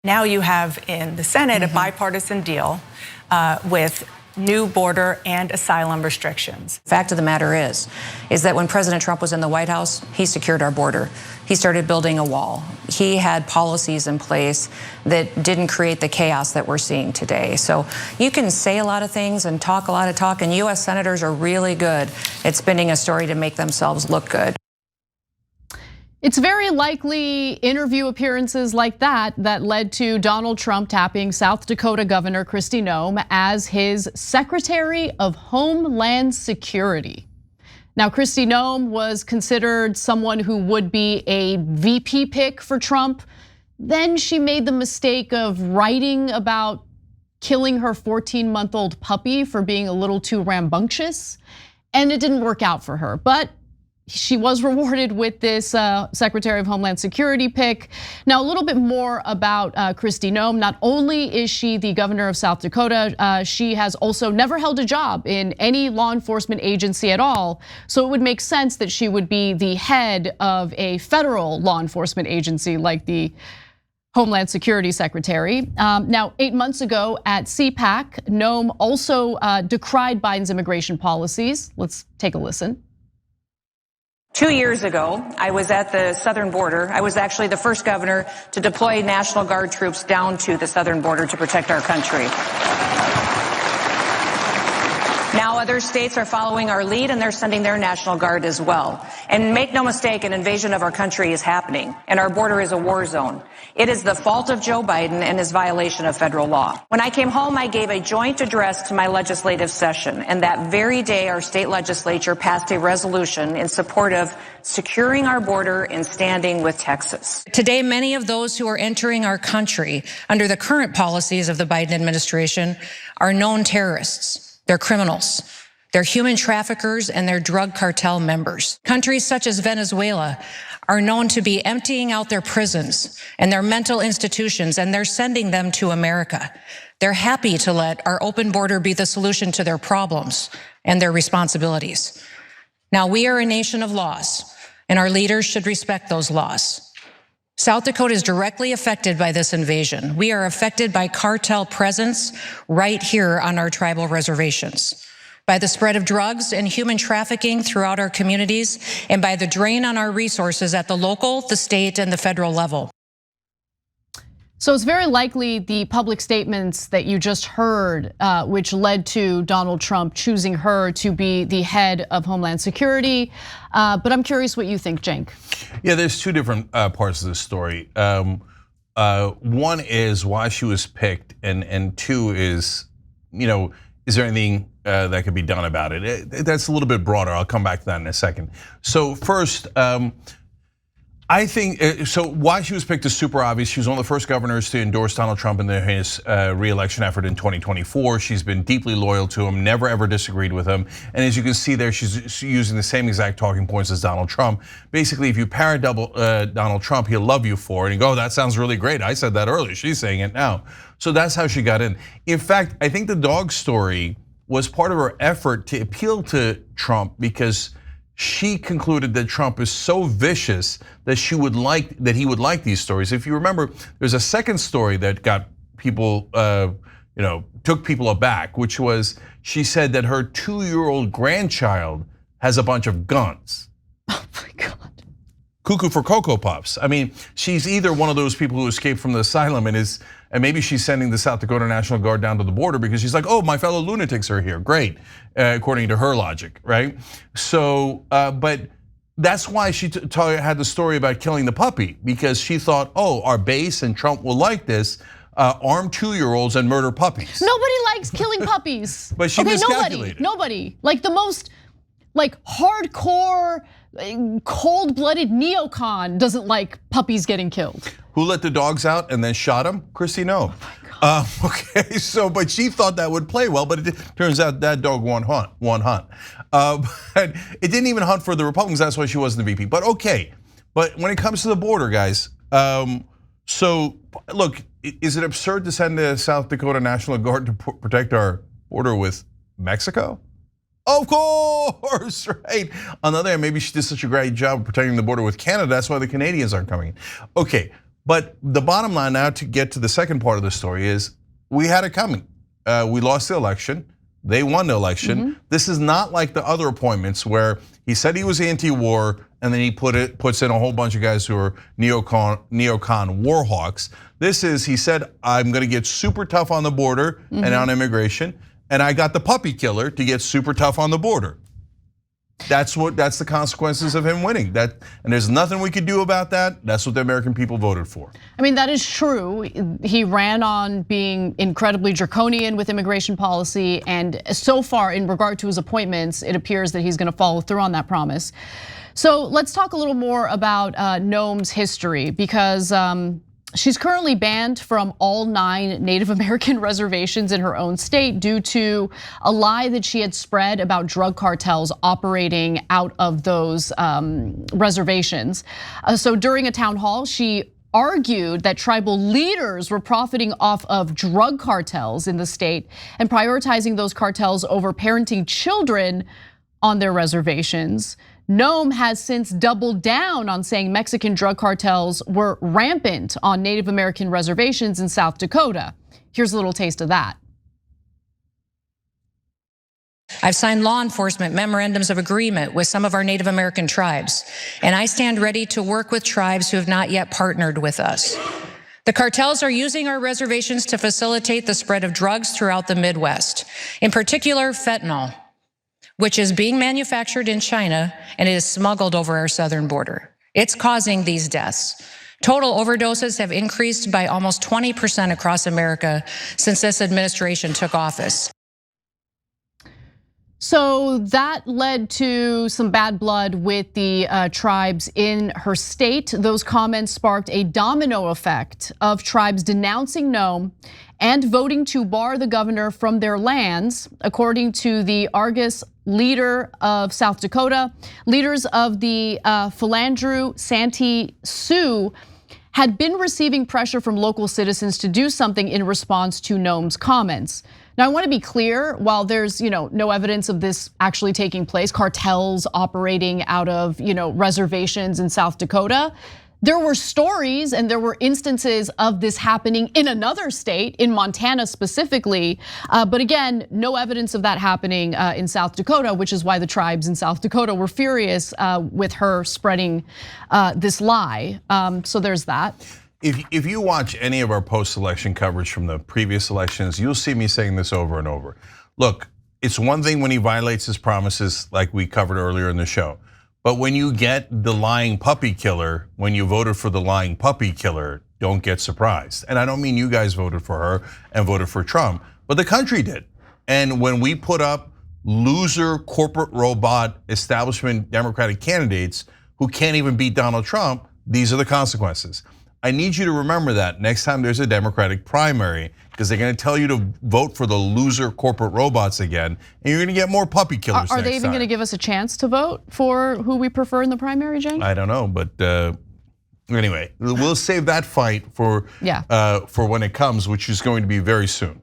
Now you have in the Senate a bipartisan deal with new border and asylum restrictions. Fact of the matter is that when President Trump was in the White House, he secured our border. He started building a wall. He had policies in place that didn't create the chaos that we're seeing today. So you can say a lot of things and talk a lot of talk, and U.S. senators are really good at spinning a story to make themselves look good. It's very likely interview appearances like that led to Donald Trump tapping South Dakota Governor Kristi Noem as his Secretary of Homeland Security. Now, Kristi Noem was considered someone who would be a VP pick for Trump. Then she made the mistake of writing about killing her 14-month-old puppy for being a little too rambunctious, and it didn't work out for her. But she was rewarded with this Secretary of Homeland Security pick. Now, a little bit more about Kristi Noem. Not only is she the governor of South Dakota, she has also never held a job in any law enforcement agency at all. So it would make sense that she would be the head of a federal law enforcement agency like the Homeland Security Secretary. Now, 8 months ago at CPAC, Noem also decried Biden's immigration policies. Let's take a listen. 2 years ago, I was at the southern border. I was actually the first governor to deploy National Guard troops down to the southern border to protect our country. Now other states are following our lead, and they're sending their National Guard as well. And make no mistake, an invasion of our country is happening, and our border is a war zone. It is the fault of Joe Biden and his violation of federal law. When I came home, I gave a joint address to my legislative session, and that very day our state legislature passed a resolution in support of securing our border and standing with Texas. Today, many of those who are entering our country under the current policies of the Biden administration are known terrorists. They're criminals. They're human traffickers and they're drug cartel members. Countries such as Venezuela are known to be emptying out their prisons and their mental institutions, and they're sending them to America. They're happy to let our open border be the solution to their problems and their responsibilities. Now, we are a nation of laws, and our leaders should respect those laws. South Dakota is directly affected by this invasion. We are affected by cartel presence right here on our tribal reservations, by the spread of drugs and human trafficking throughout our communities, and by the drain on our resources at the local, the state, and the federal level. So it's very likely the public statements that you just heard, which led to Donald Trump choosing her to be the head of Homeland Security. But I'm curious what you think, Cenk. Yeah, there's two different parts of this story. One is why she was picked, and two is, is there anything that could be done about it? That's a little bit broader. I'll come back to that in a second. So first, I think, so why she was picked is super obvious. She was one of the first governors to endorse Donald Trump in his re-election effort in 2024. She's been deeply loyal to him, never ever disagreed with him. And as you can see there, she's using the same exact talking points as Donald Trump. Basically, if you parrot Donald Trump, he'll love you for it. And you go, oh, that sounds really great. I said that earlier, she's saying it now. So that's how she got in. In fact, I think the dog story was part of her effort to appeal to Trump because she concluded that Trump is so vicious that he would like these stories. If you remember, there's a second story that got people, took people aback, which was she said that her 2-year-old grandchild has a bunch of guns. Oh my God. Cuckoo for Cocoa Puffs. I mean, she's either one of those people who escaped from the asylum and maybe she's sending the South Dakota National Guard down to the border because she's like, oh, my fellow lunatics are here, great, according to her logic, right? So, but that's why she had the story about killing the puppy, because she thought, oh, our base and Trump will like this, arm 2-year-olds and murder puppies. Nobody likes killing puppies. But she miscalculated. Nobody, like the most hardcore, cold-blooded neocon doesn't like puppies getting killed. Who let the dogs out and then shot them? Kristi Noem. Okay, so but she thought that would play well, but it turns out that dog won hunt. But it didn't even hunt for the Republicans. That's why she wasn't the VP. But okay, but when it comes to the border, guys, so look, is it absurd to send the South Dakota National Guard to protect our border with Mexico? Of course, right? On the other hand, maybe she did such a great job of protecting the border with Canada. That's why the Canadians aren't coming in. Okay, But the bottom line now, to get to the second part of the story, is we had it coming. We lost the election. They won the election. This is not like the other appointments where he said he was anti-war and then he puts in a whole bunch of guys who are neocon war hawks. This is, he said, I'm gonna get super tough on the border and on immigration, and I got the puppy killer to get super tough on the border. That's the consequences of him winning. And there's nothing we could do about that. That's what the American people voted for. I mean, that is true. He ran on being incredibly draconian with immigration policy, and so far, in regard to his appointments, it appears that he's going to follow through on that promise. So let's talk a little more about Noem's history, because she's currently banned from all 9 Native American reservations in her own state due to a lie that she had spread about drug cartels operating out of those reservations. So during a town hall, she argued that tribal leaders were profiting off of drug cartels in the state and prioritizing those cartels over parenting children on their reservations. Noem has since doubled down on saying Mexican drug cartels were rampant on Native American reservations in South Dakota. Here's a little taste of that. I've signed law enforcement memorandums of agreement with some of our Native American tribes, and I stand ready to work with tribes who have not yet partnered with us. The cartels are using our reservations to facilitate the spread of drugs throughout the Midwest, in particular fentanyl, which is being manufactured in China and it is smuggled over our southern border. It's causing these deaths. Total overdoses have increased by almost 20% across America since this administration took office. So that led to some bad blood with the tribes in her state. Those comments sparked a domino effect of tribes denouncing Noem and voting to bar the governor from their lands. According to the Argus leader of South Dakota, leaders of the Philandro Santee Sioux had been receiving pressure from local citizens to do something in response to Noem's comments. Now, I want to be clear, while there's no evidence of this actually taking place, cartels operating out of reservations in South Dakota, there were stories and there were instances of this happening in another state, in Montana specifically. But again, no evidence of that happening in South Dakota, which is why the tribes in South Dakota were furious with her spreading this lie. So there's that. If you watch any of our post-election coverage from the previous elections, you'll see me saying this over and over. Look, it's one thing when he violates his promises like we covered earlier in the show. But when you get the lying puppy killer, when you voted for the lying puppy killer, don't get surprised. And I don't mean you guys voted for her and voted for Trump, but the country did. And when we put up loser corporate robot establishment Democratic candidates who can't even beat Donald Trump, these are the consequences. I need you to remember that next time there's a Democratic primary, because they're going to tell you to vote for the loser corporate robots again, and you're going to get more puppy killers. Are they even going to give us a chance to vote for who we prefer in the primary, Cenk? I don't know, but anyway, we'll save that fight for when it comes, which is going to be very soon.